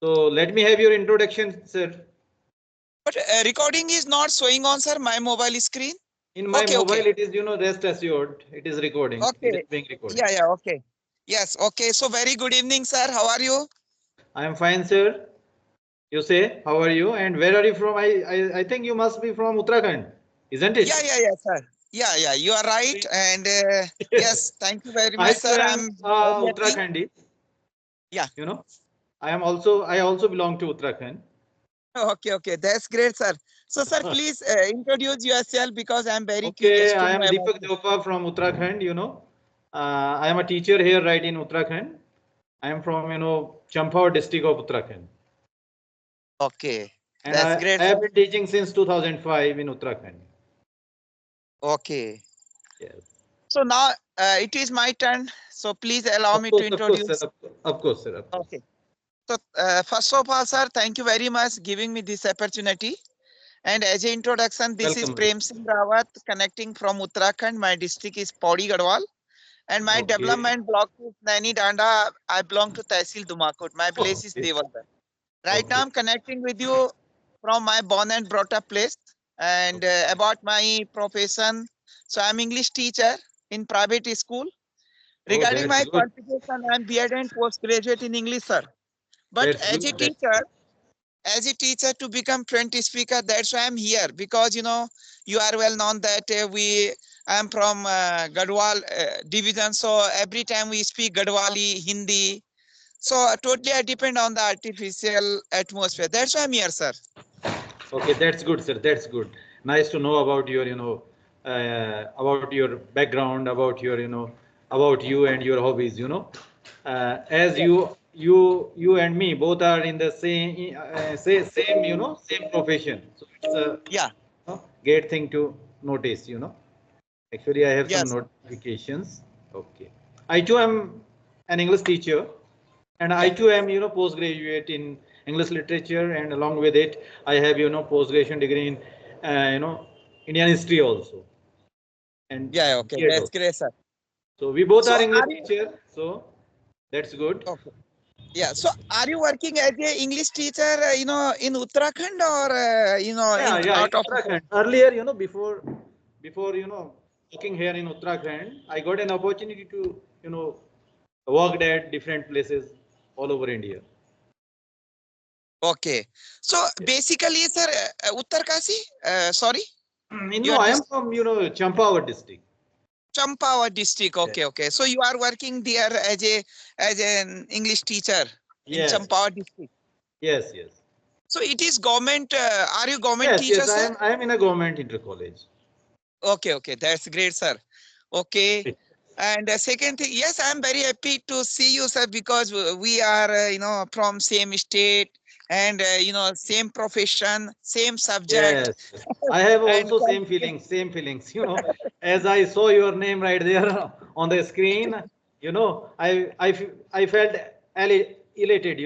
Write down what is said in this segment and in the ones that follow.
So let me have your introduction, sir. But recording is not showing on, sir, my mobile screen. In my Okay, mobile, okay. it is, rest assured. It is recording. It is Okay. being recorded. Yeah, yeah, okay. Yes, okay. So very good evening, sir. How are you? I am fine, sir. You say, how are you? And where are you from? I think you must be from Uttarakhand, isn't Yeah, it? yeah, yeah, sir. Yeah, yeah, you are right. And yes, thank you very I much, too sir. am I'm very happy. Uttarakhandi. Yeah. You know, I also belong to Uttarakhand. Okay, okay. That's great, sir. So, sir, please introduce yourself because I'm very curious Okay, to I know am about Deepak you. Jopa from Uttarakhand. I am a teacher here, right in Uttarakhand. I am from, Champawar district of Uttarakhand. Okay. And That's I great, have sir. been teaching since 2005 in Uttarakhand. Okay. Yes. So now it is my turn. So please allow me to Of course, sir. introduce. Of course, sir. Of course. Okay. So first of all, sir, thank you very much giving me this opportunity. And as an introduction, this is Welcome. Prem Singh Rawat connecting from Uttarakhand. My district is Pauri Garhwal. And my Okay. development block is Naini Danda. I belong to Tehsil Dumakot. My place is Okay. Devalda. Right now, Okay. I'm connecting with you from my born and brought up place. And about my profession, so I'm English teacher in private school. Oh, Regarding that's my good. qualification, I'm B.Ed and postgraduate in English, sir. But That's good. That's good. as a teacher to become fluent speaker, that's why I'm here because you are well known that I'm from Gadwal division, so every time we speak Gadwali, Hindi, so totally I depend on the artificial atmosphere. That's why I'm here, sir. Okay, that's good, sir. That's good. Nice to know about your, about your background, about you and your hobbies. As Yes. you and me both are in the same, same profession. So it's a Yeah. great thing to notice. Actually, I have some Yes. notifications. Okay. I too am an English teacher, and I Yeah. too am, postgraduate in English literature, and along with it, I have, post-graduation degree in, Indian history also, and Yeah. Okay. B.Ed That's also. great, sir. So we both So are English are you teacher, so that's good. okay? Yeah. So are you working as a English teacher, in Uttarakhand or Yeah, in yeah, in out of Uttarakhand. Uttarakhand? Earlier, before working here in Uttarakhand, I got an opportunity to, worked at different places all over India. Okay. So Yes. basically, sir, Uttarkasi, sorry, your I am district, from, Champawar district. Champawat district. Yes. Okay, okay. So you are working there as an English teacher in Yes. Champawat district. Yes. Yes. So it is government. Are you government Yes. teacher, Yes. sir? I am in a government inter college. Okay, okay. That's great, sir. Okay. And second thing, yes, I'm very happy to see you, sir, because we are, from same state and, same profession, same subject. Yes. I have And also same feelings. Same feelings. As I saw your name right there on the screen, I felt elated.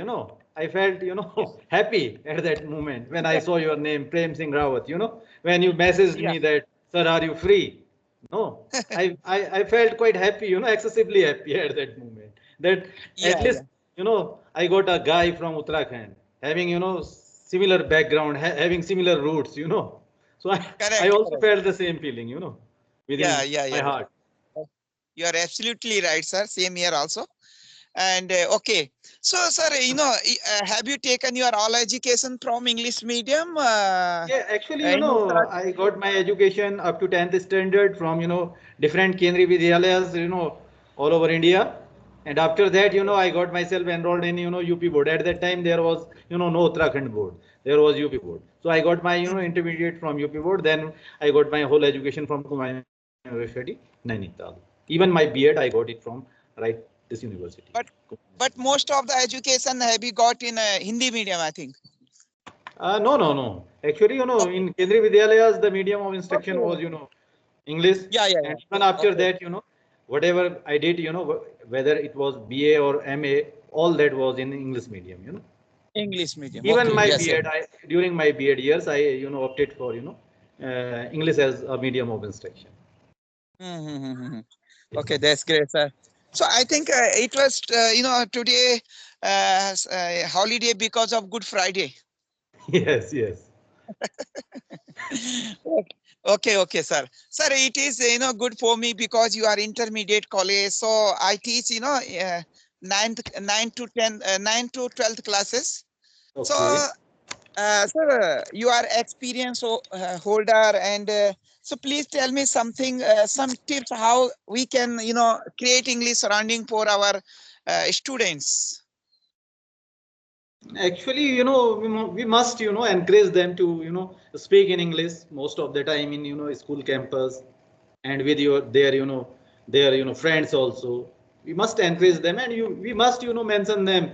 I felt happy at that moment when I saw your name, Prem Singh Rawat. When you messaged yeah, me that, sir, are you free? No, I felt quite happy. Excessively happy at that moment. That at yeah, yeah. least I got a guy from Uttarakhand having similar background, having similar roots. So I Correct, also correct. felt the same feeling, Yeah, within yeah, my yeah, heart. yeah. You are absolutely right, sir. Same here also. And okay. So, sir, have you taken your all education from English medium Yeah, actually, in Uttarakhand? I got my education up to 10th standard from, different Kendriya Vidyalayas, all over India. And after that, I got myself enrolled in, UP board. At that time, there was, no Uttarakhand board. There was UP board. So I got my, Mhm. intermediate from UP board. Then I got my whole education from Kumail University, Nainital. Even my B.Ed, I got it from, right, this university. But but most of the education have you got in Hindi medium, I think. No, no, no. Actually, Okay. in Kendriya Vidyalayas, the medium of instruction was, Okay. English. Yeah, yeah, And yeah. even after Okay. that, whatever I did, whether it was BA or MA, all that was in English medium. English medium. Even Okay. my Yes, yes. B.Ed, during my B.Ed years, I, opted for, English as a medium of instruction. Mm-hmm. Yes. Okay, that's great, sir. So I think it was, today holiday because of Good Friday. Yes, yes. Okay, sir. Sir, it is good for me because you are intermediate college. So I teach nine to 12th classes. So Okay. sir, you are experience holder, and so please tell me something, some tips how we can create English surrounding for our students. Actually, we must, encourage them to, speak in English most of the time in, school campus and with their friends also. We must encourage them, and we must, mention them.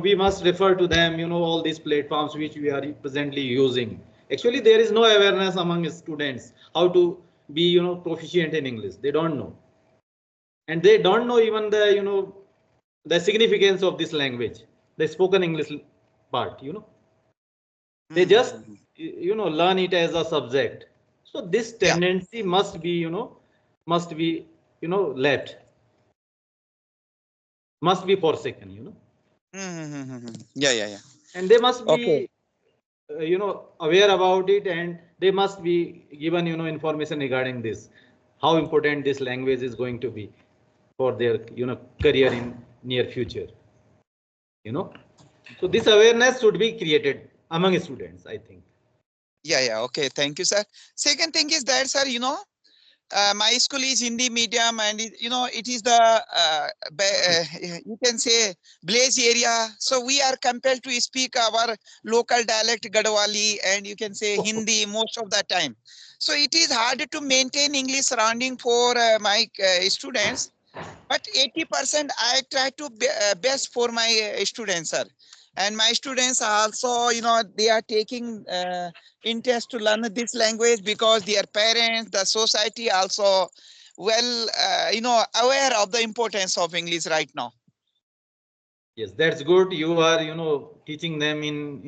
We must refer to them, all these platforms which we are presently using. Actually, there is no awareness among students how to be, proficient in English. They don't know, and they don't know even the significance of this language, the spoken English part. They just Mhm. learn it as a subject. So this Yeah. tendency must be left, must be forsaken. Yeah. And they must Okay. be aware about it, and they must be given information regarding this, how important this language is going to be for their career in near future. you know so this awareness should be created among students, I think. Yeah. Okay. Thank you, sir. Second thing is that, sir, my school is Hindi medium, and it is the you can say village area. So we are compelled to speak our local dialect Gadwali, and you can say Hindi most of the time. So it is hard to maintain English surrounding for my students. But 80% I try to best for my students, sir. And my students are also, they are taking interest to learn this language because their parents, the society also well, aware of the importance of English right now. Yes, that's good. You are teaching them in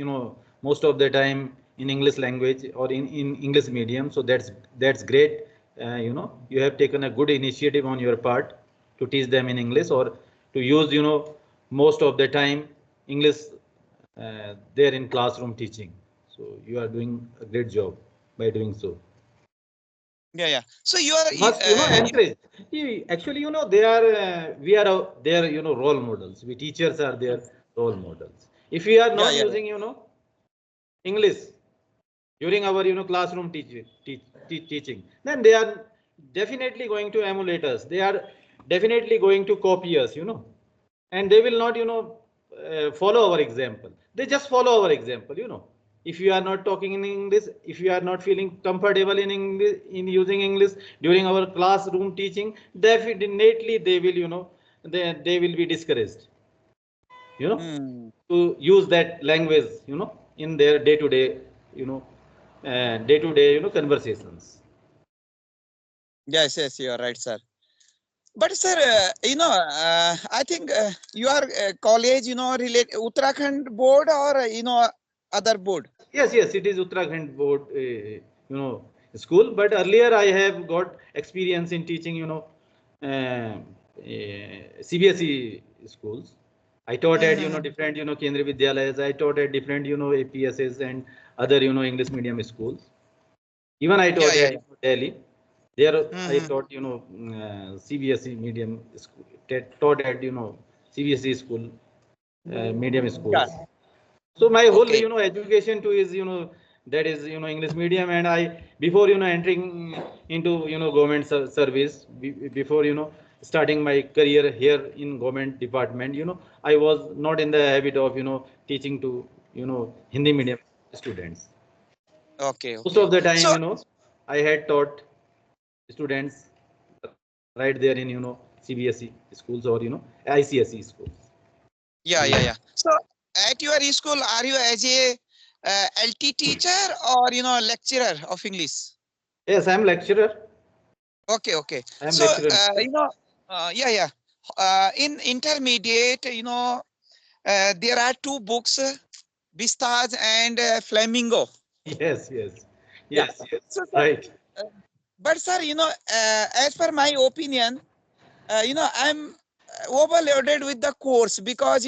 most of the time in English language or in English medium, so that's great. You have taken a good initiative on your part to teach them in English, or to use most of the time English there in classroom teaching. So you are doing a great job by doing so. Yeah. So you are, We must encourage. Actually, they are we are their role models. We teachers are their role models. If we are not yeah. using English during our classroom teaching, then they are definitely going to emulate us. They are definitely going to copy us, and they will not follow our example. They just follow our example. If you are not talking in English, if you are not feeling comfortable in English, in using English during our classroom teaching, definitely they will they will be discouraged, you know Hmm. to use that language in their day to day, you know conversations. Yes, you are right, sir. But sir, I think your college, relate Uttarakhand board or other board. Yes, it is Uttarakhand board school, but earlier I have got experience in teaching CBSE schools. I taught at Mm-hmm. different Kendriya Vidyalayas. I taught at different APSs and other English medium schools. Even I taught Yeah. at Delhi. There I Mm-hmm. taught CBSE medium school. Taught at CBSE school, medium Yeah. schools. So my whole Okay. education too is that is English medium. And I, before entering into government service, before starting my career here in government department, I was not in the habit of teaching to Hindi medium students. Most Okay. of the time, So I had taught students right there in CBSE schools or ICSE schools. yeah. So at your school, are you as a LT teacher or lecturer of English? Yes, I am lecturer. Okay. I am So lecturer. yeah. In intermediate, there are two books, Vistas and Flamingo. Yes, yes, Yeah. yes, So, sir, right. but sir, as per my opinion, I'm overloaded with the course, because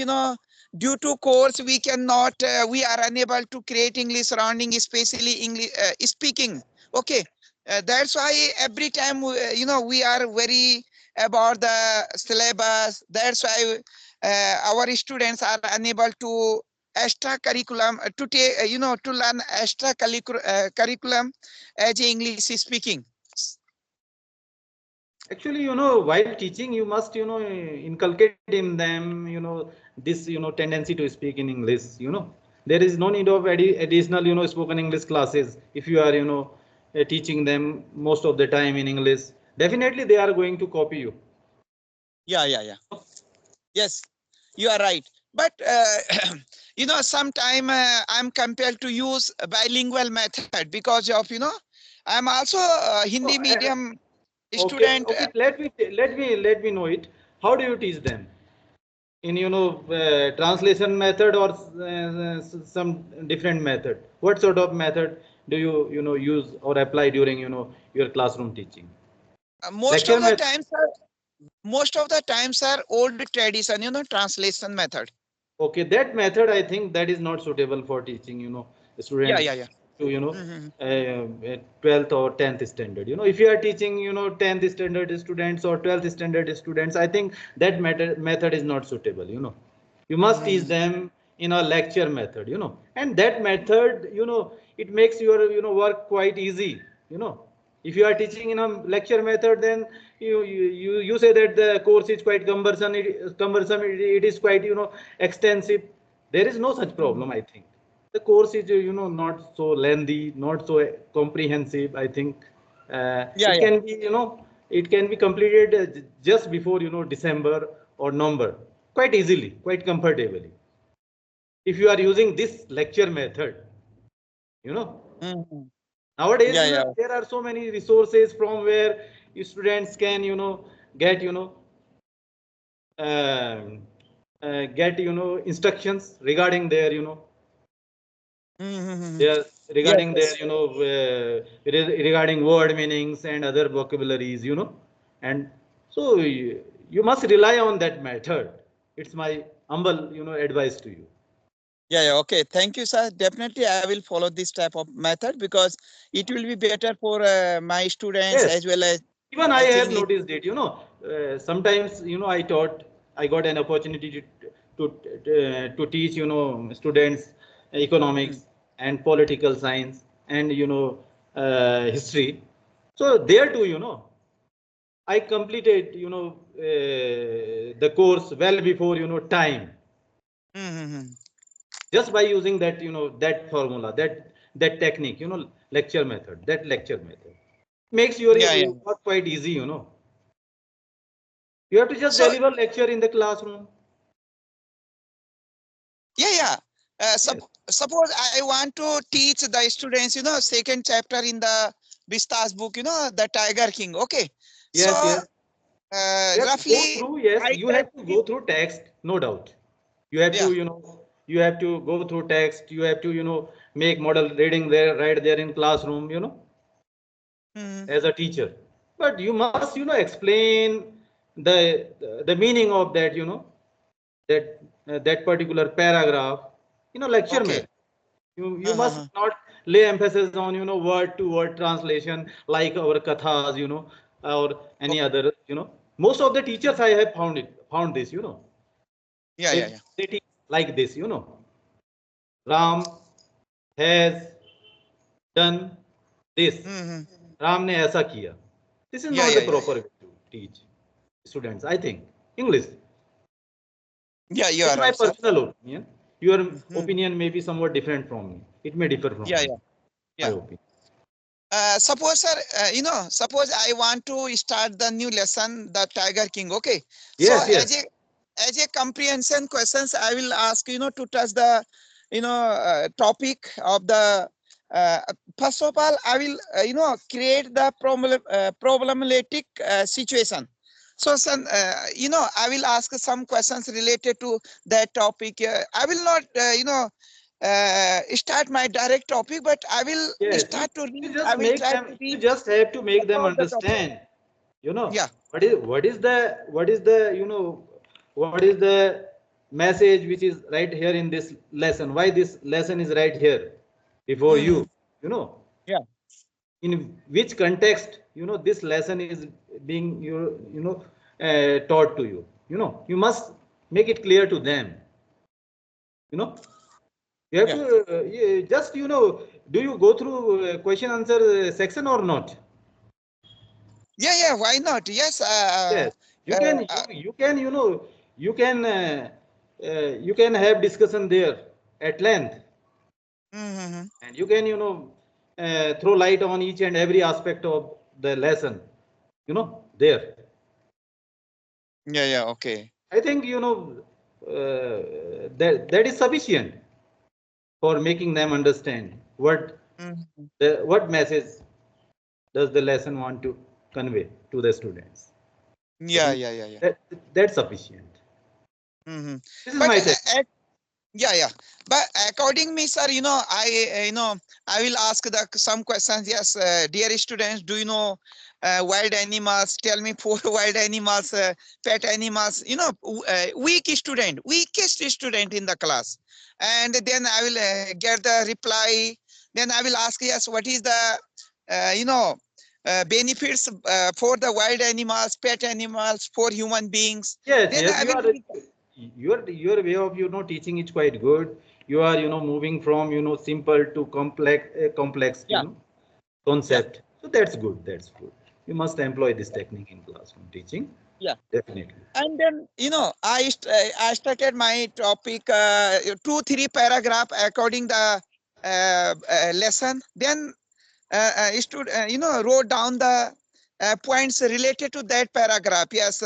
due to course we cannot, we are unable to create English surrounding, especially English speaking. Okay, that's why every time we are very about the syllabus. That's why our students are unable to extra curriculum to take, to learn extra curriculum as English speaking. Actually, while teaching, you must, inculcate in them, this, tendency to speak in English. There is no need of additional, spoken English classes. If you are, teaching them most of the time in English, definitely they are going to copy you. Yeah. Yes, you are right. But sometime I'm compelled to use bilingual method because of I'm also a Oh, Hindi medium okay, student. okay. Let me know it. How do you teach them? In translation method, or some different method? What sort of method do you use or apply during your classroom teaching? Most Lecture of the method? times, are old tradition, translation method. Okay, that method, I think that is not suitable for teaching students Yeah. to Mhm. 12th or 10th standard. If you are teaching 10th standard students or 12th standard students, I think that method is not suitable. You must teach Mhm. them in a lecture method. And that method, it makes your work quite easy. If you are teaching in a lecture method, then you say that the course is quite cumbersome. It is quite extensive. There is no such Mhm. problem, I think. The course is not so lengthy, not so comprehensive, I think. Yeah, It yeah. can be it can be completed just before December or November, quite easily, quite comfortably, if you are using this lecture method. you know Mhm. Nowadays, Yeah, yeah. there are so many resources from where students can, get, um, get, instructions regarding their, Mhm. their Yes, regarding their, yes. regarding word meanings and other vocabularies. And so you must rely on that method. It's my humble, advice to you. Yeah. Okay. Thank you, sir. Definitely, I will follow this type of method because it will be better for my students Yes. as well as Even I I have think it. noticed it. Sometimes I got an opportunity to teach students Mm. economics and political science and history. So there too, I completed the course well before time, Mhm. just by using that that formula, that technique, lecture method makes your Yeah, yeah. work quite easy. You have to just So deliver lecture in the classroom. yeah. Yes, Suppose I want to teach the students, second chapter in the Vista's book, the Tiger King. Okay. So yes, yes. You have to go roughly, through. Yes, I you try have to to give. go through text, no doubt. You have Yeah. to, you have to go through text. You have to, make model reading there, right there in classroom. Mhm. As a teacher. But you must, explain the meaning of that, that particular paragraph, lecture Okay. method. You must Uh-huh. not lay emphasis on word to word translation like our kathas, or any Okay. other. Most of the teachers I have found this. Yeah. They teach like this. Ram has done this. Mhm. Ram ne aisa kiya. This is not the Yeah. proper way to teach students, I think. English. Yeah, you It's are my right, sir. personal opinion. Your Mhm. opinion may be somewhat different from me. It may differ from Yeah, me. yeah, My yeah. opinion. Suppose, sir, suppose I want to start the new lesson, the Tiger King. Okay. So Yes, yes. as a comprehension questions, I will ask, to touch the, topic of the. Uh, First of all, I will, create the problematic situation. So, son, I will ask some questions related to that topic. I will not, start my direct topic, but I will Yes, start to you read. I just will make try them. to You read just have to make them about the topic. understand. You know Yeah. what is the what is the message which is right here in this lesson? Why this lesson is right here before Hmm. you? You know, Yeah. in which context, this lesson is being, taught to you. You must make it clear to them. You know, you have Yeah. to just, do you go through question answer section or not? Yeah. Yeah. Why not? Yes. Yes, you Uh, can, uh, you can, you can have discussion there at length, mm-hmm. and you can, throw light on each and every aspect of the lesson, there. Yeah. Yeah. Okay. I think, that is sufficient for making them understand Mhm. what message does the lesson want to convey to the students. I Yeah. think Yeah. Yeah. Yeah. that that's sufficient. Hmm. This is But my take. yeah, yeah. But according me, sir, I will ask some questions. Yes, dear students, do you know wild animals? Tell me four wild animals, pet animals. Weakest student in the class, and then I will get the reply. Then I will ask, yes, what is the, benefits for the wild animals, pet animals, for human beings. Yes, Then yes, I you will. are. Your way of teaching is quite good. You are moving from simple to complex Yeah, yeah, concept. So that's good. That's good. You must employ this technique in classroom teaching. yeah. Definitely. And then, I started my topic, 2 3 paragraph according the lesson. Then wrote down the points related to that paragraph. Yes,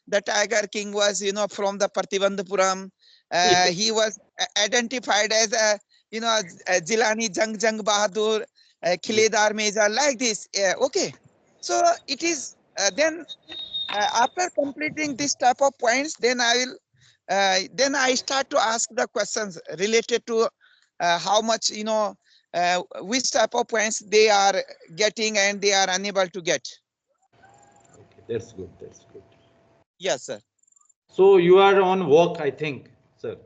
the Tiger King was, from the Parthivandapuram. Yes. He was identified as a, Jilani Jang Bahadur, Yes. Khiledar Meza, like this. Okay. So it is, then after completing this type of points, then I start to ask the questions related to how much, which type of points they are getting and they are unable to get. Okay, that's good. That's good. Yes, sir. So you are on walk, I think, sir.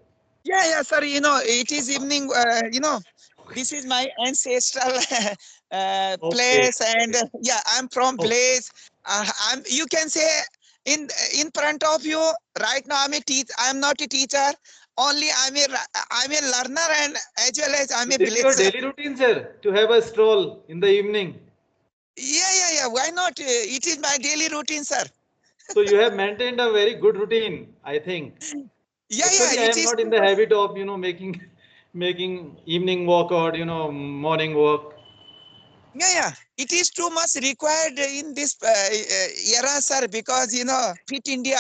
Yeah, yeah, sir. It is evening. This is my ancestral Okay. place, and Okay. yeah, I'm from Oh, place. I'm. You can say in front of you right now. I'm a teacher. I'm not a teacher. Only I'm a learner, and as well as I'm so a this is your villager. daily routine, sir, to have a stroll in the evening. Yeah, yeah, yeah. Why not? It is my daily routine, sir. So you have maintained a very good routine, I think. Yeah, yeah. Actually, I It am is not in too the much. habit of, making evening walk or, morning walk. Yeah, yeah. It is too much required in this era, sir, because Fit India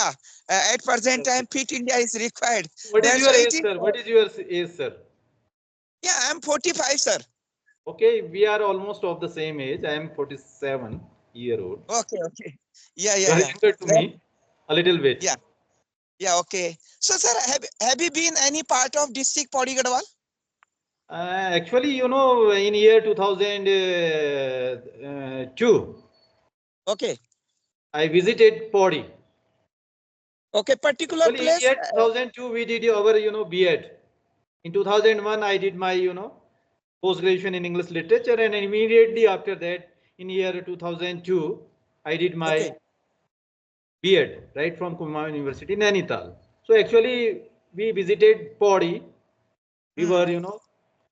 at present time, Okay. Fit India is required. What is That's your why it age, is. sir? What is your age, sir? Yeah, I'm 45, sir. Okay, we are almost of the same age. I am 47-year old. Okay, okay. Yeah, You yeah, are yeah. younger to Well, me a little bit. yeah, yeah. Okay. So, sir, have you been any part of district Pauri Gadwal? Actually, in year 2002, Okay, I visited Pori. okay. Particular Actually, in place. year 2002, we did our, B.Ed. In 2001, I did my, post graduation in English literature, and immediately after that, in year 2002, I did Okay. my B.Ed right from Kumaon University, Nainital. So actually, we visited Pori. We were,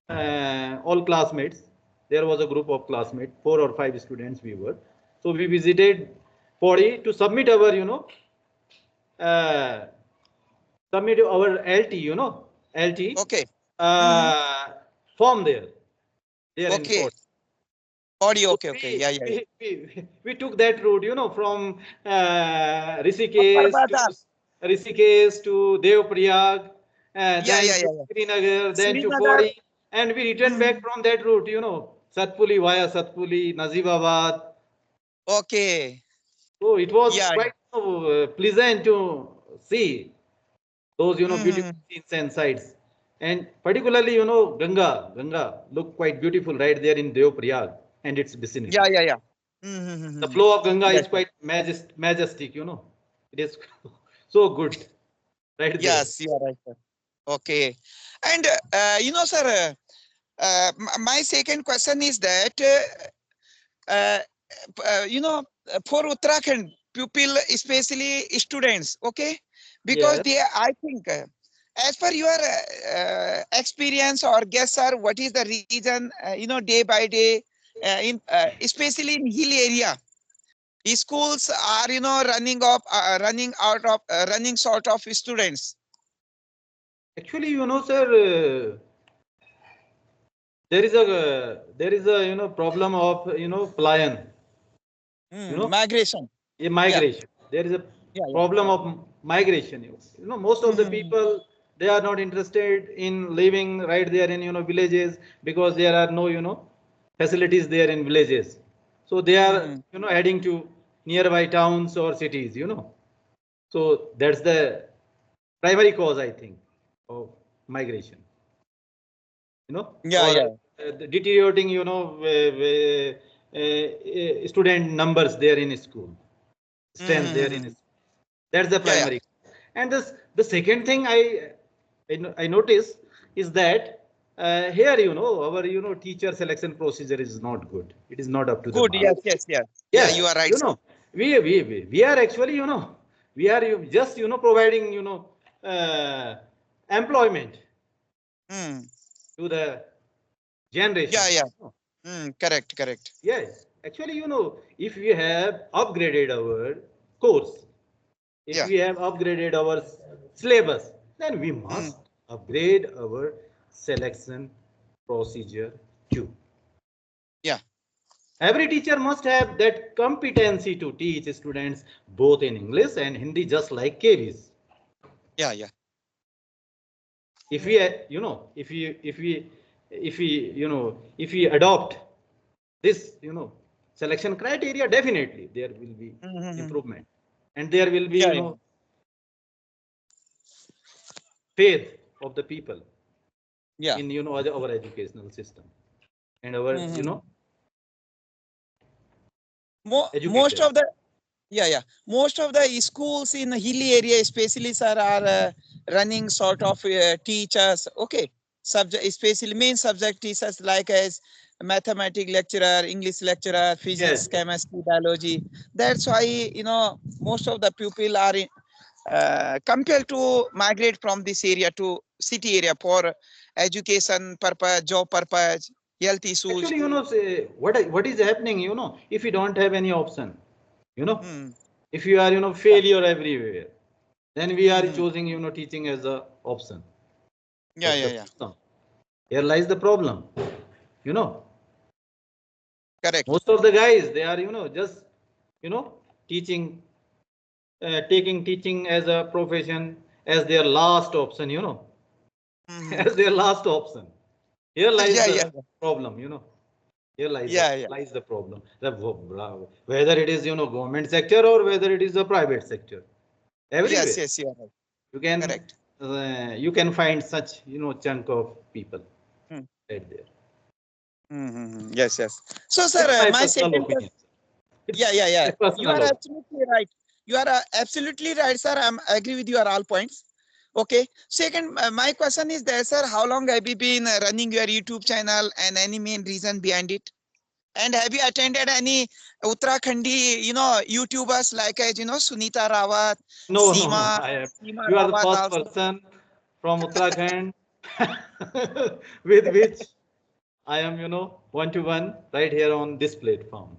Hmm. all classmates. There was a group of classmates, 4 or 5 students we were. So we visited Pori to submit our, uh, LT, LT Okay. Hmm. uh, form there in Okay. Pori. Audio. So Okay. Okay. Yeah, yeah, yeah. we took that route, from Upper Rishikesh to Badar. Deoprayag, Yeah, then yeah, to yeah, yeah. Srinagar, then to Srinagar. Pori, and we returned back Mhm. from that route, Satpuli via Satpuli, Nazibabad. Okay. So it was Yeah, yeah. quite pleasant to see those, beautiful Mhm. scenes and sights. And particularly, Ganga look quite beautiful right there in Deoprayag and its Yeah, vicinity. yeah, yeah. The Mhm. flow of Ganga Yes, is sir. quite majestic, It is so good. right there. Yes, you are right, sir. Okay. And sir, my second question is that uh, for Uttarakhand pupil, especially students, okay, because Yes. they, I think, as per your experience or guess, sir, what is the reason? Day by day, especially in hill area, schools are running short of students. Actually, sir, there is a problem of plion, Migration. a Yeah. migration. There is a Yeah. Yeah. problem of migration. Most of the Mhm. people, they are not interested in living right there in villages, because there are no facilities there in villages. So they are Mhm. heading to nearby towns or cities. So that's the primary cause, I think, of migration. Yeah. Or Yeah. the deteriorating, student numbers there in school, strength there in Mhm. school. That's the Yeah. Yeah. primary. And the second thing I notice is that here, our, teacher selection procedure is not good. It is not up to the Good. mark. Yes. Yes. Yes. Yeah. Yes, You are right, sir. we are actually, we are just, providing, employment Mm. to the Yeah. generation. Yeah. Correct. Correct. Yes, actually, if we have upgraded our course, if Yeah. we have upgraded our syllabus, then we Mm. must upgrade our selection procedure too. Yeah. Every teacher must have that competency to teach students both in English and Hindi, just like KVs. Yeah. Yeah. If we, if we adopt this, selection criteria, definitely there will be Mhm. improvement, and there will be, Yeah. Yeah. faith of the people Yeah. in, our educational system and our, Mhm. Most educators. of the, yeah, yeah. Most of the schools in hilly area, especially, sir, are running sort of teachers. Okay, subject, especially main subject teachers like as mathematics lecturer, English lecturer, physics, Yes, yes. chemistry, biology. That's why most of the pupil are compelled to migrate from this area to city area for education purpose, job purpose, health issues. Actually, say, what is happening, if you don't have any option, you know, Hmm. if you are, Yeah. failure everywhere, then we are Hmm. choosing, teaching as a option. Yeah. That's Yeah. the Yeah. problem. Here lies the problem. You know, Correct. most of the guys, they are, just, teaching, taking teaching as a profession, as their last option, Hmm. as their last option. Here lies Yeah. the Yeah. problem, Here Yeah. Yeah. lies the problem. Whether it is, government sector or whether it is a private sector, Yes. everywhere Yes. You are right. you can, Correct. find such, chunk of people Hmm. right there. Yes. Yes. So, sir, It's my my personal second opinion. question. Yeah. It's Yeah. my Yeah. You personal are opinion. absolutely right. You are absolutely right, sir. I agree with your all points. Okay. Second, my question is there, sir. How long have you been running your YouTube channel, and any main reason behind it? And have you attended any Uttarakhandi, YouTubers like as Sunita Rawat, No, no, no. Seema You are the Rawat first also? person from Uttarakhand with which I am, one to one right here on this platform.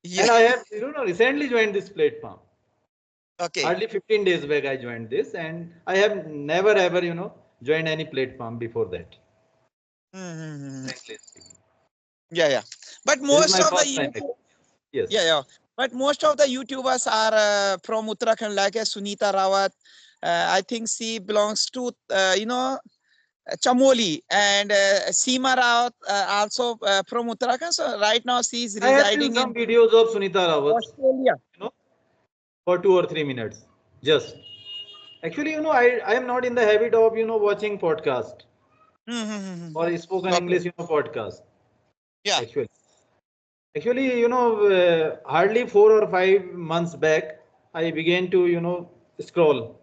Yeah. And I have, recently joined this platform. Okay. Hardly 15 days back I joined this, and I have never ever, joined any platform before that. Mm-hmm. Frankly speaking. Yeah, yeah. But This is most my of the first time. YouTube, Yes. yeah, yeah. But most of the YouTubers are from Uttarakhand, like Sunita Rawat. I think she belongs to, Chamoli, and Seema Rawat also from Uttarakhand. So right now she is I have seen residing some in videos of Sunita Rawat, Australia. know, for 2 or 3 minutes. Just. Actually, I am not in the habit of, watching podcast Mm-hmm. or spoken Okay. English, podcast. Yeah. Actually. Actually, hardly 4 or 5 months back, I began to, scroll.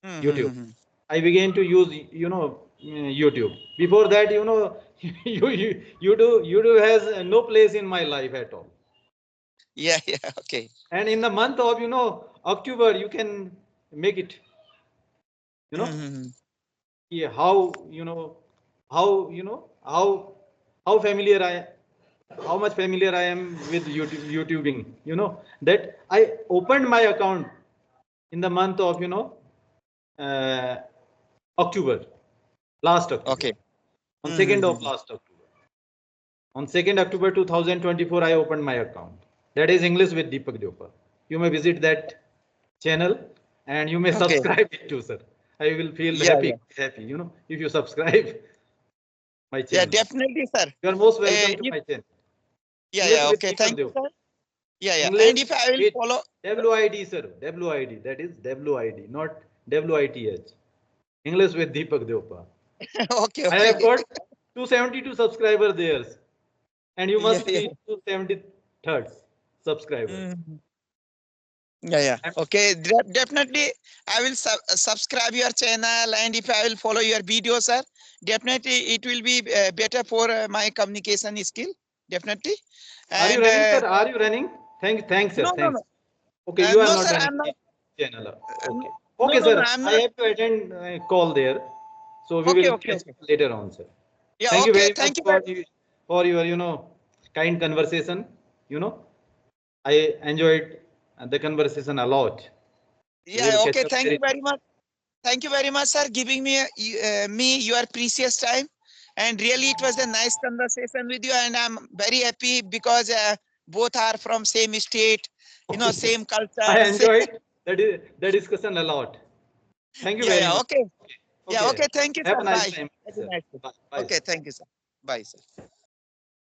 YouTube. Mm-hmm. I began to use, YouTube. Before that, YouTube has no place in my life at all. Yeah, yeah, okay. And in the month of, October, you can make it, you know, Mm-hmm. yeah, how familiar how much familiar I am with YouTubing, that I opened my account in the month of, uh, October, last October, Okay. on 2nd of Mm-hmm. last October. On 2nd October 2024, I opened my account. That is English with Deepak Diopal. You may visit that channel and you may Okay. subscribe it too, sir. I will feel Yeah, happy, yeah. happy, if you subscribe my Yeah, channel. definitely, sir. You are most welcome to If, my channel. yeah, English yeah, with okay. Deepak Thank you, Diopal. sir. Yeah, yeah. And English if I will with follow, WID, sir. WID. That is WID, not WITH. English with Deepak Diopal. okay, I okay. have got 272 subscribers there, and you Yeah, must yeah. be 273rd subscriber. Mhm. Yeah, yeah. I'm- Okay, definitely. I will subscribe your channel, and if I will follow your video, sir, definitely it will be better for my communication skill. Definitely. Are you And running, sir? Are you running? Thanks, sir. no, no, Thanks. no, Okay, you are no, not sir. running I'm not. the channel. Okay. No, Okay, no, no. sir. I'm I not. have to attend a call there. So we Okay, will okay, catch okay. up later on, sir. Yeah, Thank you okay. very much Thank you very. for your, kind conversation. You know, I enjoyed the conversation a lot. We will Yeah, catch okay. up Thank very you soon. very much. Thank you very much, sir, giving me your precious time. And really, it was a nice conversation with you. And I'm very happy because both are from same state, same I culture. enjoyed the discussion a lot. Thank you Yeah, very yeah. much. Okay. Yeah, Okay. okay. Thank you, Have sir. a nice Bye. time, Have a sir. nice day. Bye, bye, Okay. sir. Thank you, sir. Bye, sir.